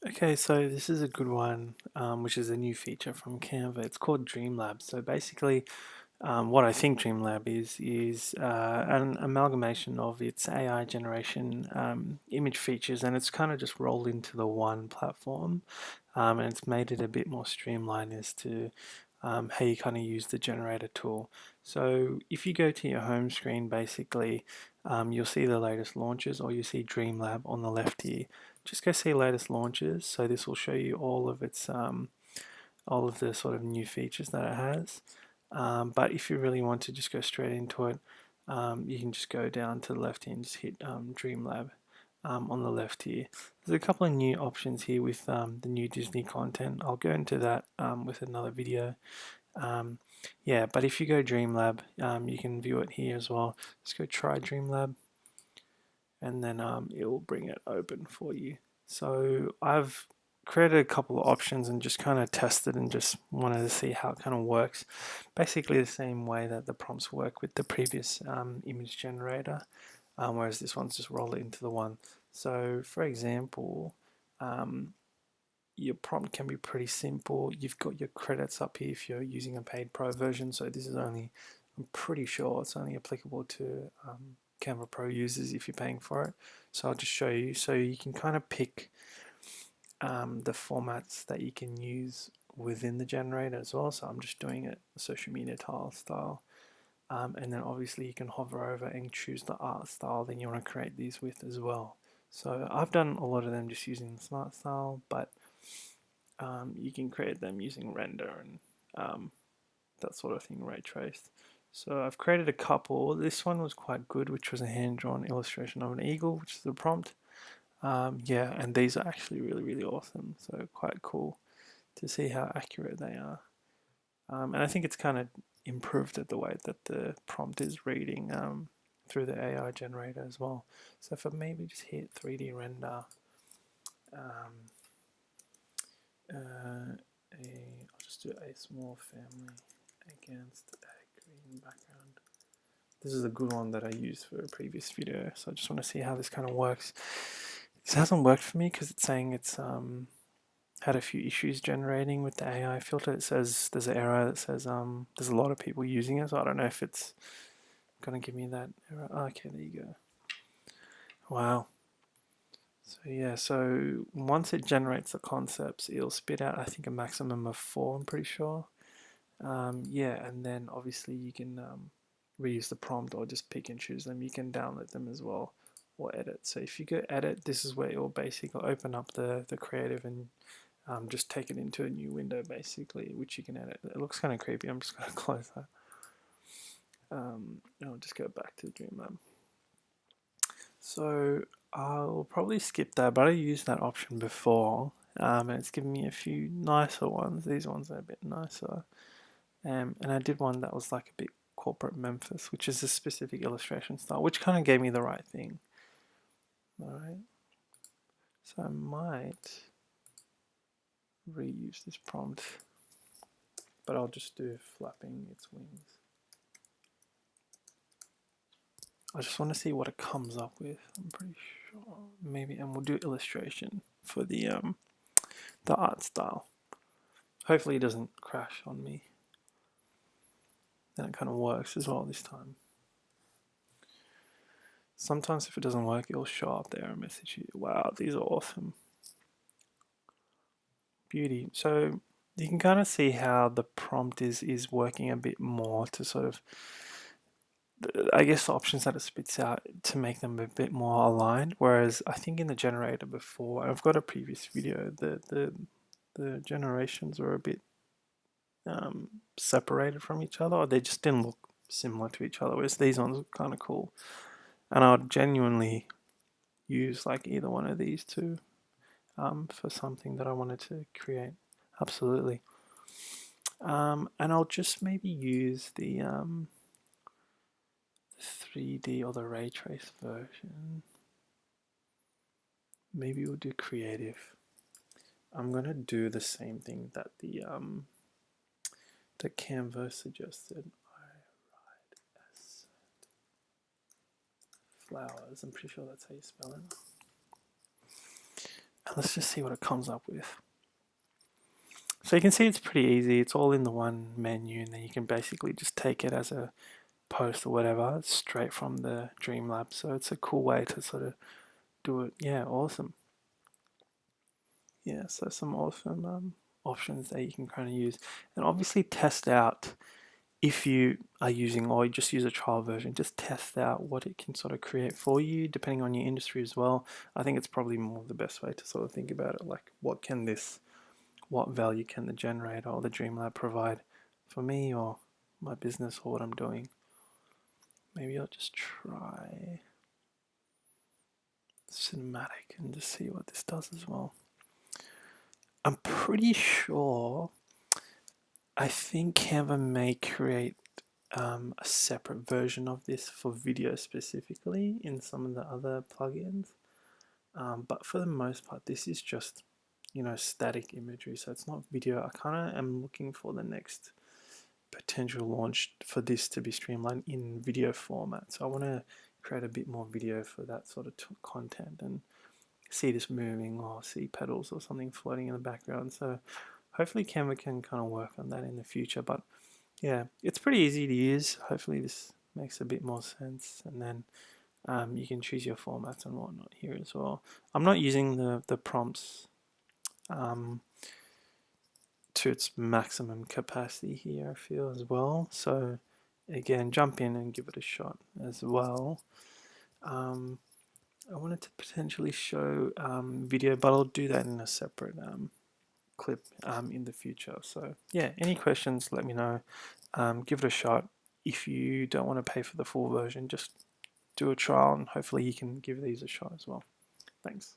Okay, so this is a good one, which is a new feature from Canva. It's called Dreamlab. So basically, what I think Dreamlab is an amalgamation of its AI generation image features, and it's kind of just rolled into the one platform, and it's made it a bit more streamlined as to how you kind of use the generator tool. So if you go to your home screen, basically, you'll see the latest launches, or you see Dreamlab on the left here. Just go see latest launches. So this will show you all of its all of the sort of new features that it has. But if you really want to just go straight into it, you can just go down to the left here and just hit Dreamlab on the left here. There's a couple of new options here with the new Disney content. I'll go into that with another video. Um, yeah, but if you go Dreamlab, you can view it here as well. Just go try Dreamlab, and then it will bring it open for you. So I've created a couple of options and just kind of tested and just wanted to see how it kind of works. Basically the same way that the prompts work with the previous image generator, whereas this one's just roll it into the one. So for example, your prompt can be pretty simple. You've got your credits up here if you're using a paid pro version. So this is only, I'm pretty sure it's only applicable to Canva Pro users if you're paying for it. So I'll just show you. So you can kind of pick the formats that you can use within the generator as well. So I'm just doing it social media tile style. And then obviously you can hover over and choose the art style that you want to create these with as well. So I've done a lot of them just using the smart style, but you can create them using render and that sort of thing, ray traced. So I've created a couple. This one was quite good, which was a hand-drawn illustration of an eagle, which is the prompt. Yeah, and these are actually really, really awesome. So quite cool to see how accurate they are. And I think it's kind of improved at the way that the prompt is reading through the AI generator as well. So if I maybe just hit 3D render, I'll just do a small family against a green background. This is a good one that I used for a previous video, so I just want to see how this kind of works. This hasn't worked for me because it's saying it's had a few issues generating with the AI filter. It says there's an error that says there's a lot of people using it, so I don't know if it's gonna give me that error. Okay, there you go. Wow. So yeah, so once it generates the concepts, it'll spit out I think a maximum of 4. I'm pretty sure. Yeah, and then obviously you can reuse the prompt or just pick and choose them. You can download them as well or edit. So if you go edit, this is where it will basically open up the creative and just take it into a new window basically, which you can edit. It looks kind of creepy. I'm just going to close that. And I'll just go back to Dreamlab. So I'll probably skip that, but I used that option before, and it's given me a few nicer ones. These ones are a bit nicer. And I did one that was like a bit corporate Memphis, which is a specific illustration style, which kind of gave me the right thing. Alright, so I might reuse this prompt, but I'll just do flapping its wings. I just want to see what it comes up with. I'm pretty sure maybe, and we'll do illustration for the art style. Hopefully it doesn't crash on me. And it kind of works as well this time. Sometimes if it doesn't work, it'll show up there and message you. Wow, these are awesome. Beauty. So you can kind of see how the prompt is working a bit more to sort of, I guess, the options that it spits out to make them a bit more aligned. Whereas I think in the generator before, I've got a previous video, the generations were a bit separated from each other, or they just didn't look similar to each other. Whereas these ones are kind of cool, and I'd genuinely use like either one of these two for something that I wanted to create. Absolutely. And I'll just maybe use the 3D or the ray trace version. Maybe we'll do creative. I'm gonna do the same thing that the Canva suggested. Flowers. I'm pretty sure that's how you spell it. And let's just see what it comes up with. So you can see it's pretty easy. It's all in the one menu, and then you can basically just take it as a post or whatever straight from the Dreamlab. So it's a cool way to sort of do it. Yeah, awesome. Yeah, so some awesome options that you can kind of use, and obviously test out if you are using, or you just use a trial version, just test out what it can sort of create for you, depending on your industry as well. I think it's probably more the best way to sort of think about it, like what value can the generator or the Dreamlab provide for me or my business or what I'm doing. Maybe I'll just try cinematic and just see what this does as well. I'm pretty sure, I think Canva may create a separate version of this for video specifically in some of the other plugins. But for the most part, this is just, static imagery. So it's not video. I kind of am looking for the next potential launch for this to be streamlined in video format. So I want to create a bit more video for that sort of content and see this moving or see pedals or something floating in the background. So hopefully Canva can kind of work on that in the future. But yeah, it's pretty easy to use. Hopefully this makes a bit more sense. And then you can choose your formats and whatnot here as well. I'm not using the prompts to its maximum capacity here, I feel, as well. So again, jump in and give it a shot as well. I wanted to potentially show video, but I'll do that in a separate clip in the future. So yeah, any questions, let me know. Give it a shot. If you don't want to pay for the full version, just do a trial and hopefully you can give these a shot as well. Thanks.